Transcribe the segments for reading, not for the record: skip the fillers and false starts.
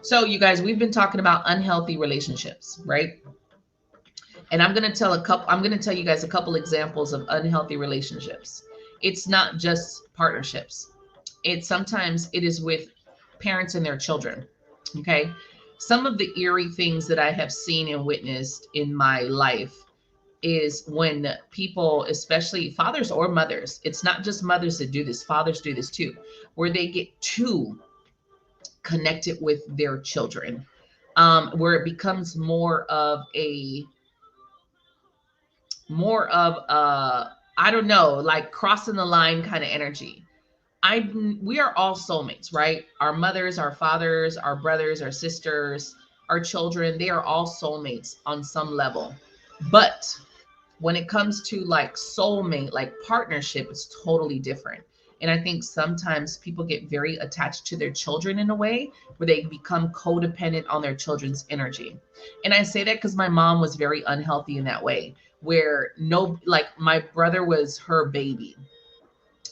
So you guys, we've been talking about unhealthy relationships, right? And I'm going to tell you guys a couple examples of unhealthy relationships. It's not just partnerships. It is with parents and their children. Okay? Some of the eerie things that I have seen and witnessed in my life is when people, especially fathers or mothers, it's not just mothers that do this, fathers do this too, where they get too connected with their children, where it becomes more of a, I don't know, like crossing the line kind of energy. I We are all soulmates, right? Our mothers, our fathers, our brothers, our sisters, our children, they are all soulmates on some level. But when it comes to like soulmate, like partnership, it's totally different. And I think sometimes people get very attached to their children in a way where they become codependent on their children's energy. And I say that because my mom was very unhealthy in that way, where no, like my brother was her baby,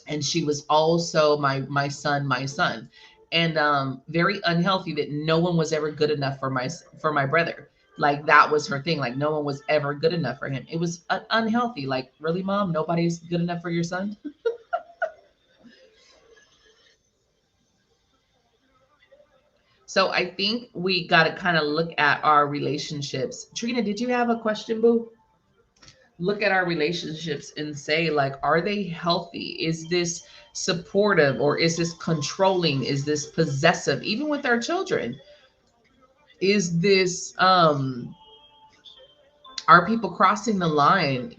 and she was also my son, and very unhealthy that no one was ever good enough for my brother. Like that was her thing, like no one was ever good enough for him. It was unhealthy. Like, really, mom, nobody's good enough for your son? So I think we got to kind of look at our relationships. Trina, did you have a question, boo? Look at our relationships and say, like, are they healthy? Is this supportive, or is this controlling? Is this possessive? Even with our children, is this are people crossing the line?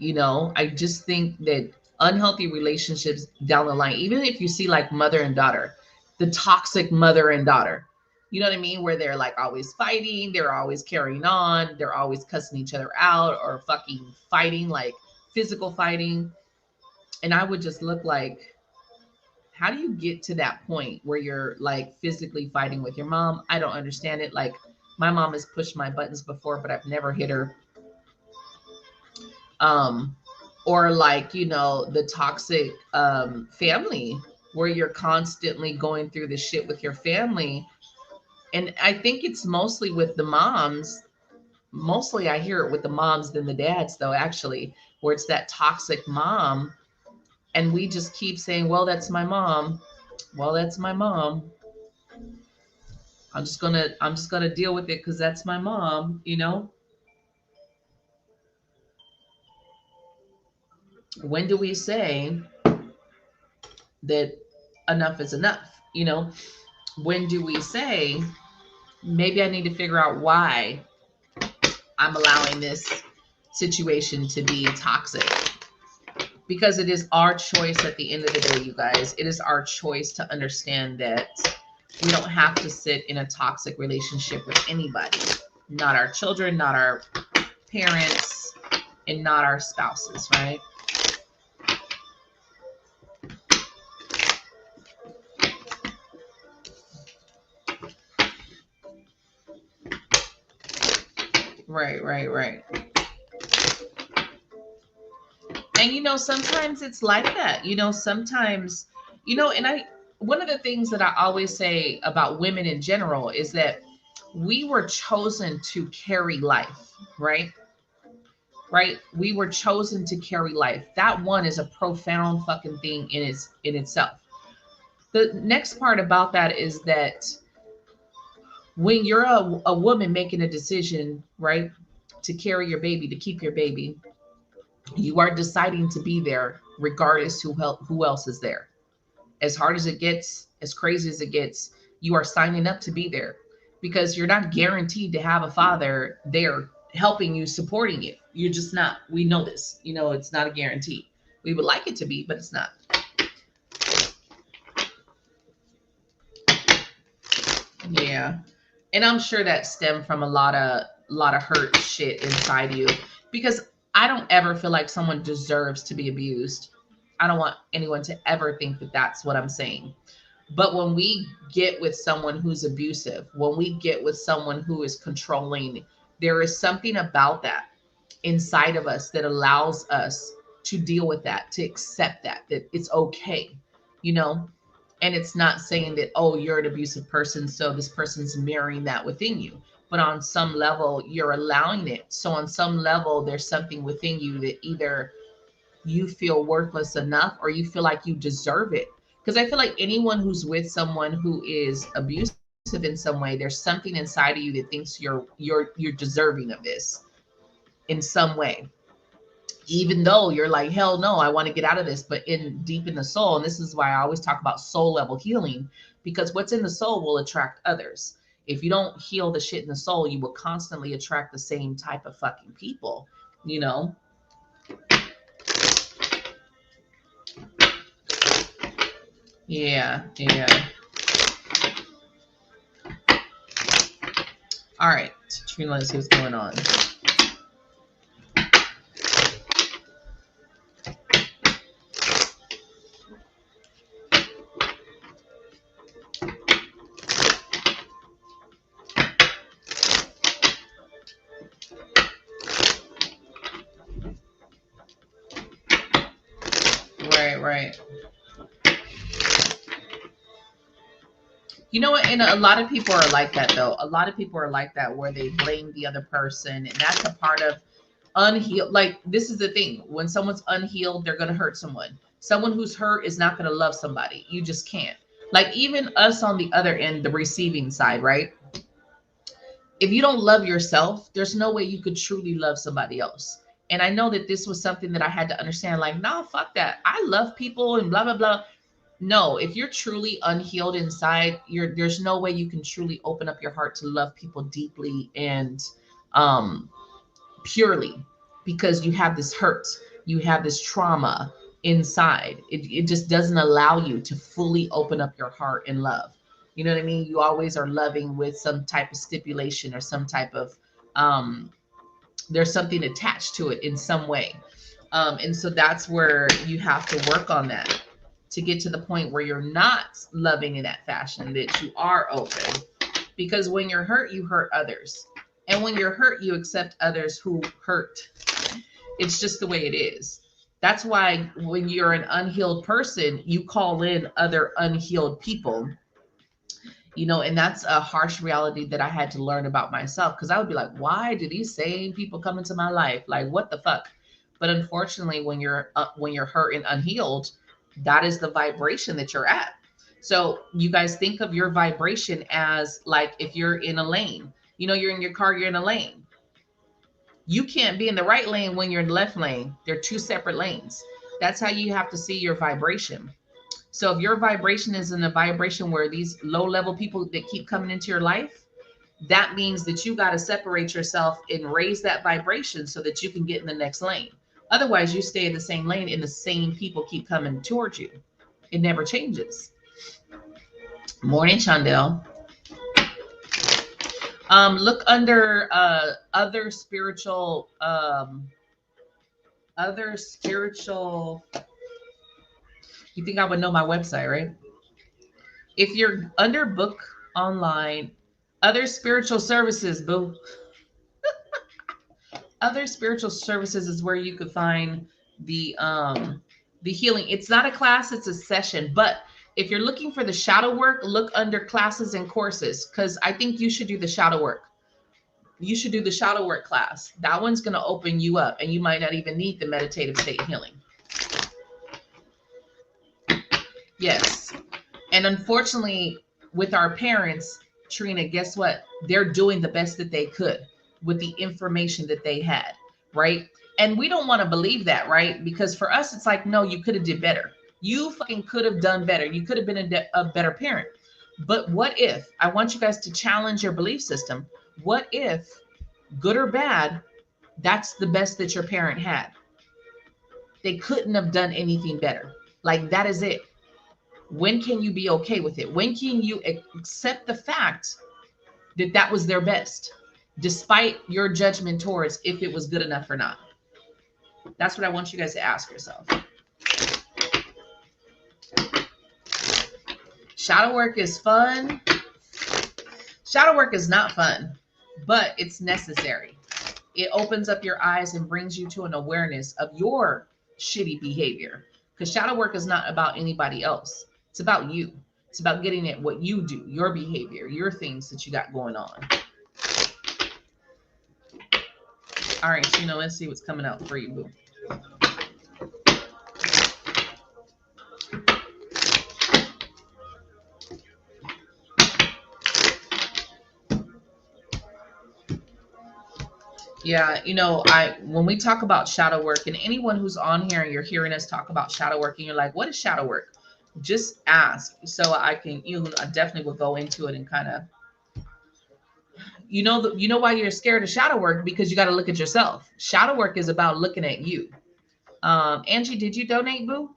I just think that unhealthy relationships down the line, even if you see like mother and daughter, the toxic mother and daughter, you know what I mean, where they're like always fighting, they're always carrying on, they're always cussing each other out or fucking fighting, like physical fighting. And I would just look like, how do you get to that point where you're like physically fighting with your mom? I don't understand it. Like, my mom has pushed my buttons before, but I've never hit her. um or like, the toxic family, where you're constantly going through the shit with your family. And I think it's mostly with the moms. Mostly I hear it with the moms than the dads, though, actually, where it's that toxic mom, and we just keep saying, well, that's my mom. Well, that's my mom. I'm just gonna deal with it because that's my mom. When do we say that enough is enough? When do we say, maybe I need to figure out why I'm allowing this situation to be toxic? Because it is our choice at the end of the day, you guys. It is our choice to understand that we don't have to sit in a toxic relationship with anybody. Not our children, not our parents, and not our spouses, right? Right, right, right. And sometimes it's like that. Sometimes, and one of the things that I always say about women in general is that we were chosen to carry life, right? Right? We were chosen to carry life. That one is a profound fucking thing in itself. The next part about that is that when you're a woman making a decision, right, to carry your baby, to keep your baby, you are deciding to be there regardless who else is there. As hard as it gets, as crazy as it gets, you are signing up to be there, because you're not guaranteed to have a father there helping you, supporting you. You're just not. We know this. It's not a guarantee. We would like it to be, but it's not. Yeah. And I'm sure that stemmed from a lot of hurt shit inside you, because I don't ever feel like someone deserves to be abused. I don't want anyone to ever think that that's what I'm saying. But when we get with someone who's abusive, when we get with someone who is controlling, there is something about that inside of us that allows us to deal with that, to accept that it's okay, you know? And it's not saying that, oh, you're an abusive person, so this person's mirroring that within you. But on some level, you're allowing it. So on some level, there's something within you that either you feel worthless enough or you feel like you deserve it. Because I feel like anyone who's with someone who is abusive in some way, there's something inside of you that thinks you're deserving of this in some way, even though you're like, hell no, I want to get out of this. But in deep in the soul, and this is why I always talk about soul level healing, because what's in the soul will attract others. If you don't heal the shit in the soul, you will constantly attract the same type of fucking people, you know. Yeah. All right, Trina, let's see what's going on. Right. You know what? And a lot of people are like that, though. A lot of people are like that, where they blame the other person, and that's a part of unhealed. Like, this is the thing: when someone's unhealed, they're gonna hurt someone. Someone who's hurt is not gonna love somebody. You just can't. Like, even us on the other end, the receiving side, right? If you don't love yourself, there's no way you could truly love somebody else. And I know that this was something that I had to understand. Like, nah, fuck that. I love people and blah blah blah. No, if you're truly unhealed inside, there's no way you can truly open up your heart to love people deeply and um purely, because you have this hurt, you have this trauma inside. It just doesn't allow you to fully open up your heart and love. You know what I mean? You always are loving with some type of stipulation or some type of um there's something attached to it in some way. And so that's where you have to work on that to get to the point where you're not loving in that fashion, that you are open. Because when you're hurt, you hurt others. And when you're hurt, you accept others who hurt. It's just the way it is. That's why when you're an unhealed person, you call in other unhealed people, you know. And that's a harsh reality that I had to learn about myself, because I would be like, why do these same people come into my life? Like, what the fuck? But unfortunately, when you're hurt and unhealed, that is the vibration that you're at. So you guys think of your vibration as like, if you're in a lane, you know, you're in your car, you're in a lane. You can't be in the right lane when you're in the left lane. They're two separate lanes. That's how you have to see your vibration. So if your vibration is in a vibration where these low level people that keep coming into your life, that means that you got to separate yourself and raise that vibration so that you can get in the next lane. Otherwise, you stay in the same lane and the same people keep coming towards you. It never changes. Morning, Chandel. Look under other spiritual. You think I would know my website, right? If you're under book online, other spiritual services, boo. Other spiritual services is where you could find the healing. It's not a class, it's a session. But if you're looking for the shadow work, look under classes and courses, because I think you should do the shadow work. You should do the shadow work class. That one's going to open you up, and you might not even need the meditative state healing. Yes. And unfortunately, with our parents, Trina, guess what? They're doing the best that they could with the information that they had, right? And we don't want to believe that, right? Because for us, it's like, no, you could have did better. You fucking could have done better. You could have been a better parent. But what if, I want you guys to challenge your belief system. What if, good or bad, that's the best that your parent had? They couldn't have done anything better. Like, that is it. When can you be okay with it? When can you accept the fact that that was their best, despite your judgment towards if it was good enough or not? That's what I want you guys to ask yourself. Shadow work is fun. Shadow work is not fun, but it's necessary. It opens up your eyes and brings you to an awareness of your shitty behavior. Because shadow work is not about anybody else. It's about you. It's about getting at what you do, your behavior, your things that you got going on. All right, Chino, let's see what's coming out for you, boo. Yeah, when we talk about shadow work, and anyone who's on here and you're hearing us talk about shadow work, and you're like, what is shadow work? Just ask, so I can, I definitely will go into it and kind of, why you're scared of shadow work, because you got to look at yourself. Shadow work is about looking at you. Angie, did you donate, boo?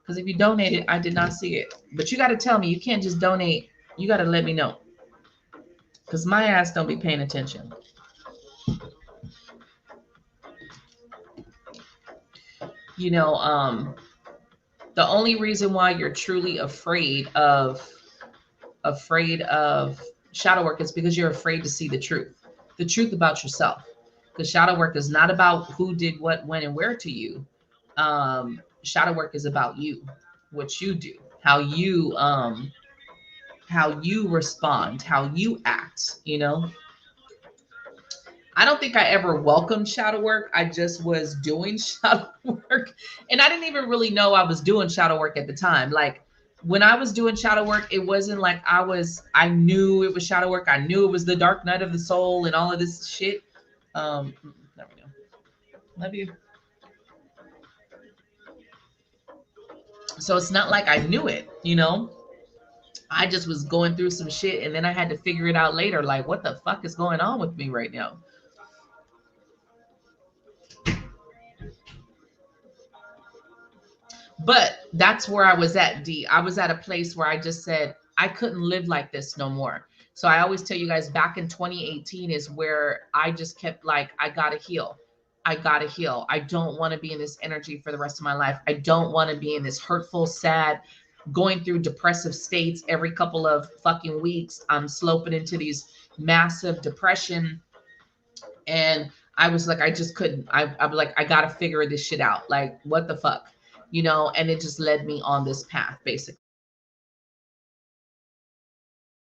Because if you donated, I did not see it. But you got to tell me. You can't just donate. You got to let me know. Because my ass don't be paying attention. The only reason why you're truly afraid of shadow work is because you're afraid to see the truth about yourself. Because shadow work is not about who did what, when, and where to you. Shadow work is about you, what you do, how you respond, how you act. I don't think I ever welcomed shadow work. I just was doing shadow work. And I didn't even really know I was doing shadow work at the time. Like when I was doing shadow work, it wasn't like I knew it was shadow work. I knew it was the dark night of the soul and all of this shit. There we go. Love you. So it's not like I knew it. I just was going through some shit, and then I had to figure it out later. Like, what the fuck is going on with me right now? But that's where I was at, D. I was at a place where I just said, I couldn't live like this no more. So I always tell you guys, back in 2018 is where I just kept like, I gotta heal. I gotta heal. I don't want to be in this energy for the rest of my life. I don't want to be in this hurtful, sad, going through depressive states every couple of fucking weeks. I'm sloping into these massive depression. And I was like, I just couldn't. I'm like, I gotta figure this shit out. Like, what the fuck? And it just led me on this path, basically.